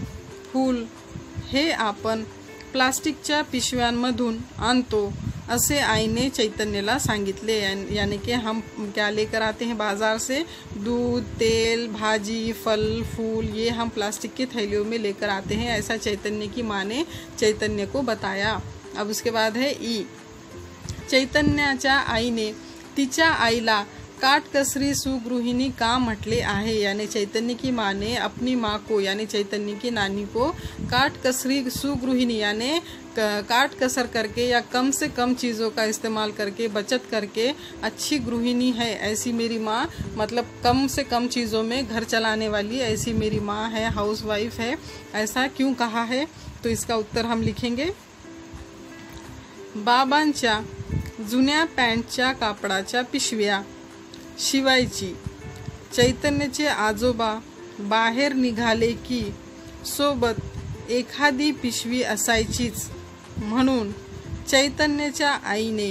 फूल हे आपण प्लास्टिकच्या पिशव्यांमधून आणतो, ऐसे आई ने चैतन्यला सांगितले। यानी कि हम क्या लेकर आते हैं बाज़ार से, दूध, तेल, भाजी, फल, फूल, ये हम प्लास्टिक की थैलियों में लेकर आते हैं, ऐसा चैतन्य की माँ ने चैतन्य को बताया। अब उसके बाद है ई, चैतन्याच्या आईने तिच्या आईला काटकसरी सुगृहिणी का म्हटले आहे, यानी चैतन्य की माँ ने अपनी माँ को यानी चैतन्य की नानी को काटकसरी सुगृहिणी यानी काट कसर करके या कम से कम चीज़ों का इस्तेमाल करके, बचत करके अच्छी गृहिणी है ऐसी मेरी माँ, मतलब कम से कम चीज़ों में घर चलाने वाली ऐसी मेरी माँ है, हाउस वाइफ है, ऐसा क्यों कहा है। तो इसका उत्तर हम लिखेंगे। बाबांच्या जुन्या पॅन्टच्या कापडाच्या पिशव्या शिवायची चैतन्यचे आजोबा बाहेर निघाले की सोबत एखादी पिशवी असायचीच, म्हणून चैतन्याच्या आईने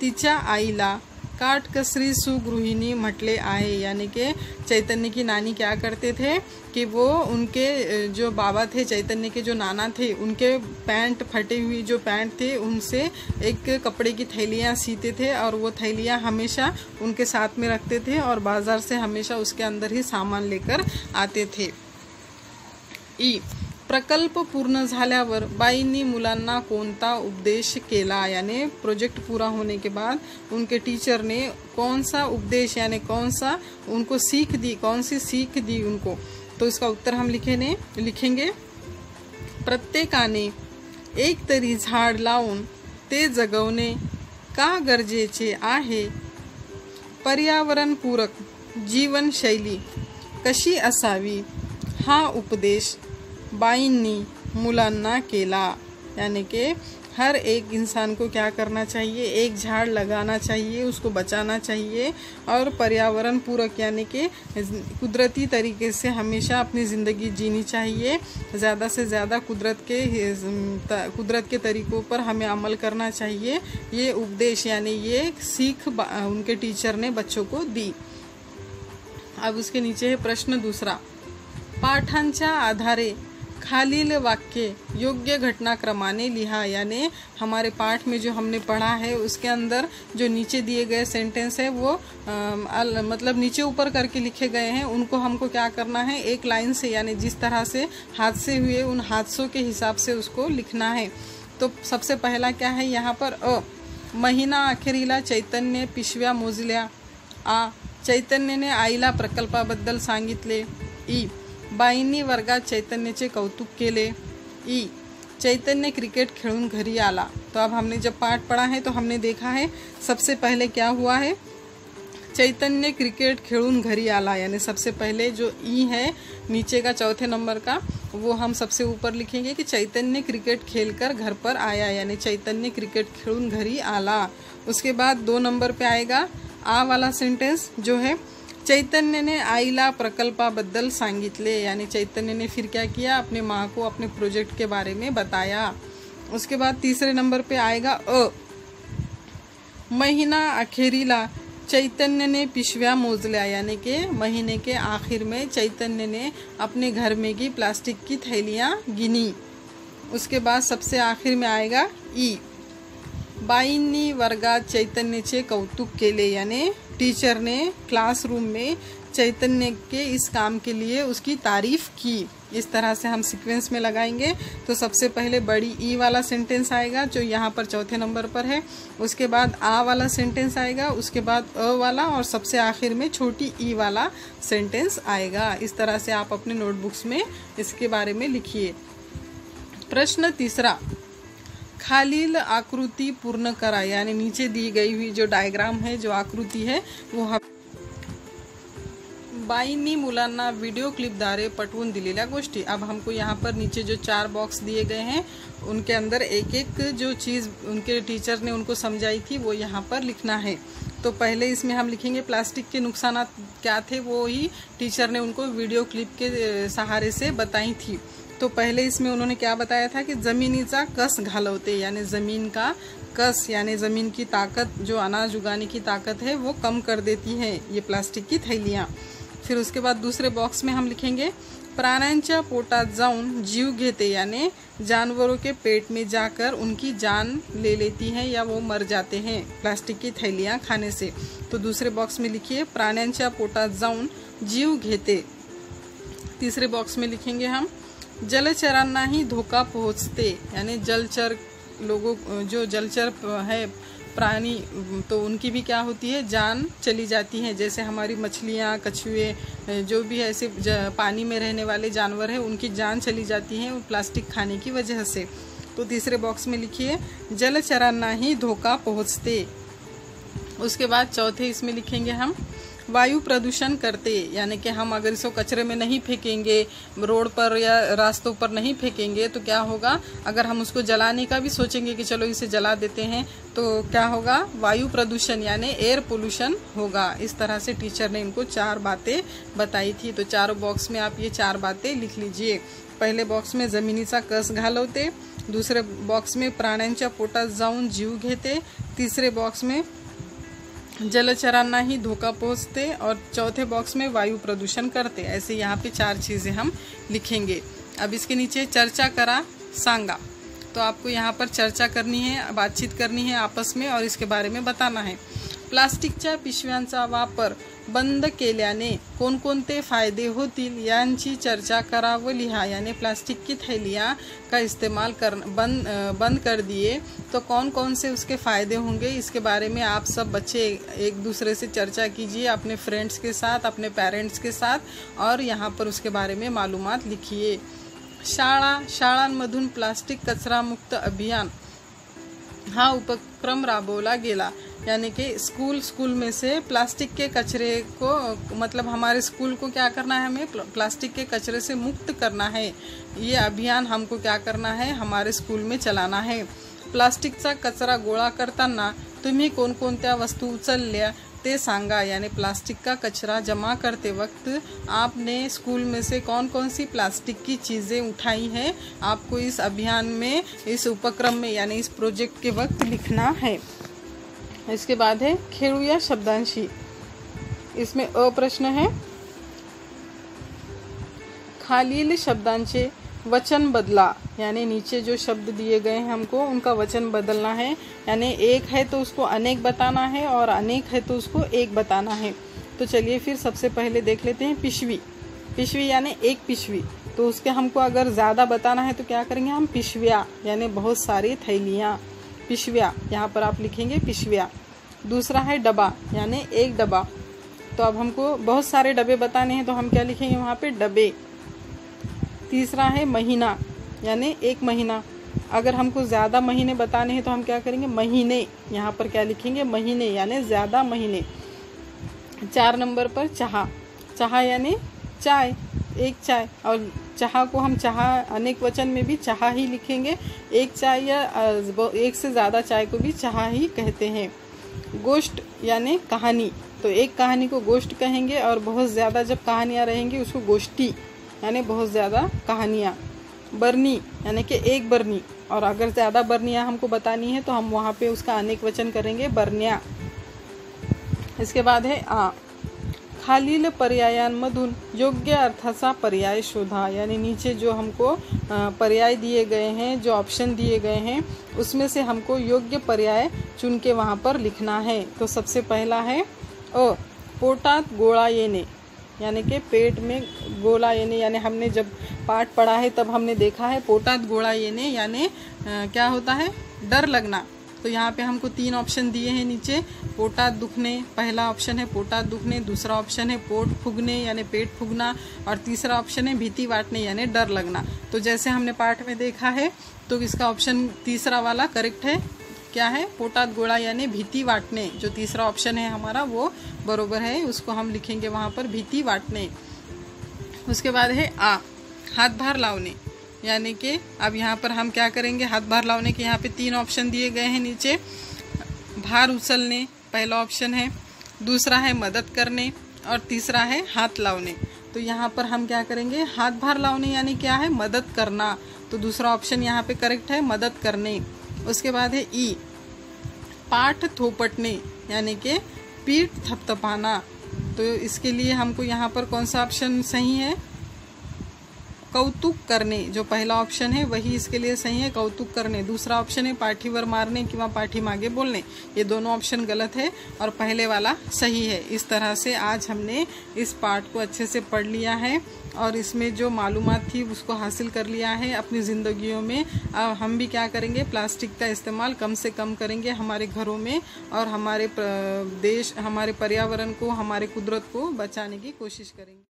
तिच्या आईला काटकसरी सुगृहिणी म्हटले आहे, यानी कि चैतन्य की नानी क्या करते थे कि वो उनके जो बाबा थे, चैतन्य के जो नाना थे, उनके पैंट फटे हुई जो पैंट थे उनसे एक कपड़े की थैलियाँ सीते थे और वो थैलियाँ हमेशा उनके साथ में रखते थे और बाजार से हमेशा उसके अंदर ही सामान लेकर आते थे। ई प्रकल्प पूर्ण झाल्यावर बाईंनी मुलांना कोणता उपदेश केला, यानी प्रोजेक्ट पूरा होने के बाद उनके टीचर ने कौन सा उपदेश यानी कौन सा उनको सीख दी, कौन सी सीख दी उनको। तो इसका उत्तर हम लिखेंगे प्रत्येकाने एक तरी झाड लावून ते जगवणे का गरजेचे आहे, पर्यावरणपूरक जीवनशैली कशी असावी हा उपदेश बाईंनी मुलांना केला। यानी कि हर एक इंसान को क्या करना चाहिए, एक झाड़ लगाना चाहिए, उसको बचाना चाहिए और पर्यावरण पूरक यानी कि कुदरती तरीके से हमेशा अपनी ज़िंदगी जीनी चाहिए। ज़्यादा से ज़्यादा कुदरत के तरीक़ों पर हमें अमल करना चाहिए। ये उपदेश यानी ये सीख उनके टीचर ने बच्चों को दी। अब उसके नीचे है प्रश्न दूसरा, पाठांच्या आधारे खालील वाक्य योग्य घटनाक्रमाने लिहा। यानी हमारे पाठ में जो हमने पढ़ा है उसके अंदर जो नीचे दिए गए सेंटेंस है वो मतलब नीचे ऊपर करके लिखे गए हैं, उनको हमको क्या करना है, एक लाइन से यानी जिस तरह से हादसे हुए उन हादसों के हिसाब से उसको लिखना है। तो सबसे पहला क्या है यहाँ पर, महिना अखेरीला चैतन्य पिशव्या मोजल्या। आ चैतन्यने आईला प्रकल्पाबद्दल सांगितले। ई बाईंनी वर्गात चैतन्यचे कौतुक केले। ई चैतन्य क्रिकेट खेलून घरी आला। तो अब हमने जब पाठ पढ़ा है तो हमने देखा है सबसे पहले क्या हुआ है, चैतन्य क्रिकेट खेलून घरी आला, यानी सबसे पहले जो ई है नीचे का चौथे नंबर का वो हम सबसे ऊपर लिखेंगे कि चैतन्य क्रिकेट खेलकर घर पर आया, यानी चैतन्य क्रिकेट खेलून घरी आला। उसके बाद 2 नंबर पे आएगा आ वाला सेंटेंस जो है, चैतन्य ने आईला प्रकल्पाबद्दल सांगितले, यानी चैतन्य ने फिर क्या किया, अपने माँ को अपने प्रोजेक्ट के बारे में बताया। उसके बाद तीसरे नंबर पे आएगा महीना अखेरीला चैतन्य ने पिशव्या मोजल्या, यानी कि महीने के आखिर में चैतन्य ने अपने घर में की प्लास्टिक की थैलियाँ गिनी। उसके बाद सबसे आखिर में आएगा ई बाईंनी वर्गात चैतन्यचे कौतुक केले, यानी टीचर ने क्लासरूम में चैतन्य के इस काम के लिए उसकी तारीफ की। इस तरह से हम सीक्वेंस में लगाएंगे। तो सबसे पहले बड़ी ई वाला सेंटेंस आएगा जो यहाँ पर चौथे नंबर पर है, उसके बाद आ वाला सेंटेंस आएगा, उसके बाद अ वाला और सबसे आखिर में छोटी ई वाला सेंटेंस आएगा। इस तरह से आप अपने नोटबुक्स में इसके बारे में लिखिए। प्रश्न तीसरा, खालील आकृति पूर्ण करा, यानी नीचे दी गई हुई जो डायग्राम है, जो आकृति है वो हम बाईंनी मुलांना व्हिडिओ क्लिपद्वारे पटवून दिलेल्या गोष्टी। अब हमको यहाँ पर नीचे जो 4 बॉक्स दिए गए हैं उनके अंदर एक एक जो चीज़ उनके टीचर ने उनको समझाई थी वो यहाँ पर लिखना है। तो पहले इसमें हम लिखेंगे प्लास्टिक के नुकसान क्या थे, वो ही टीचर ने उनको वीडियो क्लिप के सहारे से बताई थी। तो पहले इसमें उन्होंने क्या बताया था कि ज़मीनीचा कस घालवते, यानी ज़मीन का कस यानी ज़मीन की ताकत, जो अनाज उगाने की ताकत है वो कम कर देती है ये प्लास्टिक की थैलियाँ। फिर उसके बाद दूसरे बॉक्स में हम लिखेंगे प्राण्यांच्या पोटात जाऊन जीव घेते, यानी जानवरों के पेट में जाकर उनकी जान ले लेती हैं या वो मर जाते हैं प्लास्टिक की थैलियाँ खाने से। तो दूसरे बॉक्स में लिखिए प्राण्यांच्या पोटात जाऊन जीव घेते। तीसरे बॉक्स में लिखेंगे हम जलचरांना ही धोखा पहुँचते, यानी जलचर लोगों जो जलचर है प्राणी तो उनकी भी क्या होती है, जान चली जाती है। जैसे हमारी मछलियाँ, कछुए, जो भी ऐसे पानी में रहने वाले जानवर हैं उनकी जान चली जाती है प्लास्टिक खाने की वजह से। तो तीसरे बॉक्स में लिखिए जलचरांना ही धोखा पहुँचते। उसके बाद चौथे इसमें लिखेंगे हम वायु प्रदूषण करते, यानी कि हम अगर इसको कचरे में नहीं फेंकेंगे, रोड पर या रास्तों पर नहीं फेंकेंगे तो क्या होगा, अगर हम उसको जलाने का भी सोचेंगे कि चलो इसे जला देते हैं तो क्या होगा, वायु प्रदूषण यानी एयर पोल्यूशन होगा। इस तरह से टीचर ने इनको 4 बातें बताई थी। तो चारों बॉक्स में आप ये 4 बातें लिख लीजिए। पहले बॉक्स में जमिनीचा कस घालवते, दूसरे बॉक्स में प्राण्यांच्या पोटात जाऊन जीव घेते, तीसरे बॉक्स में जलचरांना ही धोखा पहुंचते, और चौथे बॉक्स में वायु प्रदूषण करते। ऐसे यहाँ पे 4 चीज़ें हम लिखेंगे। अब इसके नीचे चर्चा करा सांगा, तो आपको यहाँ पर चर्चा करनी है, बातचीत करनी है आपस में और इसके बारे में बताना है। प्लास्टिकच्या पिशव्यांचा वापर बंद केल्याने कोणकोणते फायदे होतील यांची चर्चा करा व लिहा। यानी प्लास्टिक की थैलियाँ का इस्तेमाल बंद कर दिए तो कौन कौन से उसके फ़ायदे होंगे, इसके बारे में आप सब बच्चे एक दूसरे से चर्चा कीजिए, अपने फ्रेंड्स के साथ, अपने पेरेंट्स के साथ, और यहाँ पर उसके बारे में मालूमात लिखिए। शाळांमधून प्लास्टिक कचरा मुक्त अभियान हा उपक्रम राबवला गेला। यानी कि स्कूल में से प्लास्टिक के कचरे को, मतलब हमारे स्कूल को क्या करना है, हमें प्लास्टिक के कचरे से मुक्त करना है। ये अभियान हमको क्या करना है, हमारे स्कूल में चलाना है। प्लास्टिकचा कचरा गोळा करताना तुम्ही कोणकोणत्या वस्तू उचलल्या ते सांगा। यानी प्लास्टिक का कचरा जमा करते वक्त आपने स्कूल में से कौन कौन सी प्लास्टिक की चीज़ें उठाई हैं, आपको इस अभियान में, इस उपक्रम में, यानी इस प्रोजेक्ट के वक्त लिखना है। इसके बाद है खेळूया शब्दांशी। इसमें अ प्रश्न है, खालील शब्दांचे वचन बदला। यानी नीचे जो शब्द दिए गए हैं हमको उनका वचन बदलना है। यानी एक है तो उसको अनेक बताना है और अनेक है तो उसको एक बताना है। तो चलिए फिर सबसे पहले देख लेते हैं पिशवी। पिशवी यानी एक पिशवी, तो उसके हमको अगर ज़्यादा बताना है तो क्या करेंगे हम, पिशविया, यानी बहुत सारी थैलियाँ, पिशविया, यहाँ पर आप लिखेंगे पिशविया। दूसरा है डब्बा, यानी एक डब्बा, तो अब हमको बहुत सारे डब्बे बताने हैं तो हम क्या लिखेंगे वहाँ पे, डब्बे। तीसरा है महीना, यानी एक महीना, अगर हमको ज़्यादा महीने बताने हैं तो हम क्या करेंगे, महीने, यहाँ पर क्या लिखेंगे, महीने, यानी ज़्यादा महीने। 4 नंबर पर चाह, चाह यानी चाय, एक चाय, और चाह को हम चाह अनेक वचन में भी चाह ही लिखेंगे। एक चाय या एक से ज़्यादा चाय को भी चाह ही कहते हैं। गोष्ट यानी कहानी, तो एक कहानी को गोष्ट कहेंगे, और बहुत ज़्यादा जब कहानियाँ रहेंगी उसको गोष्ठी, यानी बहुत ज़्यादा कहानियाँ। बरनी यानी कि एक बरनी, और अगर ज़्यादा बरनियाँ हमको बतानी है तो हम वहाँ पे उसका अनेक वचन करेंगे, बरन्या। इसके बाद है आ, खालील पर्यायांमधून योग्य अर्थाचा पर्याय शोधा। यानी नीचे जो हमको पर्याय दिए गए हैं, जो ऑप्शन दिए गए हैं, उसमें से हमको योग्य पर्याय चुन के वहाँ पर लिखना है। तो सबसे पहला है अ, पोटात गोळा येणे, यानी कि पेट में गोला येणे, यानी हमने जब पाठ पढ़ा है तब हमने देखा है पोटात गोला येणे यानी क्या होता है, डर लगना। तो यहाँ पे हमको 3 ऑप्शन दिए हैं नीचे, पोटात दुखने, पहला ऑप्शन है पोटात दुखने, दूसरा ऑप्शन है पोट फूगने यानी पेट फूगना, और तीसरा ऑप्शन है भीति वाटने यानी डर लगना। तो जैसे हमने पाठ में देखा है तो इसका ऑप्शन तीसरा वाला करेक्ट है। क्या है, पोटात गोळा यानी भीति वाटने, जो तीसरा ऑप्शन है हमारा वो बरोबर है, उसको हम लिखेंगे वहाँ पर भीति वाटने। उसके बाद है आ, हाथ-भार लावणे, यानी कि अब यहाँ पर हम क्या करेंगे, हाथ भार लावने के यहाँ पे 3 ऑप्शन दिए गए हैं नीचे। भार उछलने पहला ऑप्शन है, दूसरा है मदद करने, और तीसरा है हाथ लावने। तो यहाँ पर हम क्या करेंगे, हाथ भार लावने यानी क्या है, मदद करना, तो दूसरा ऑप्शन यहाँ पे करेक्ट है, मदद करने। उसके बाद है ई, पाठ थोपटने, यानी कि पीठ थपथपाना। तो इसके लिए हमको यहाँ पर कौन सा ऑप्शन सही है, कौतुक करने, जो पहला ऑप्शन है वही इसके लिए सही है, कौतुक करने। दूसरा ऑप्शन है पाठीवर मारने किंवा पाठीमागे बोलने, ये दोनों ऑप्शन गलत है और पहले वाला सही है। इस तरह से आज हमने इस पाठ को अच्छे से पढ़ लिया है और इसमें जो मालूमात थी उसको हासिल कर लिया है अपनी ज़िंदगियों में। अब हम भी क्या करेंगे, प्लास्टिक का इस्तेमाल कम से कम करेंगे हमारे घरों में, और हमारे देश, हमारे पर्यावरण को, हमारे कुदरत को बचाने की कोशिश करेंगे।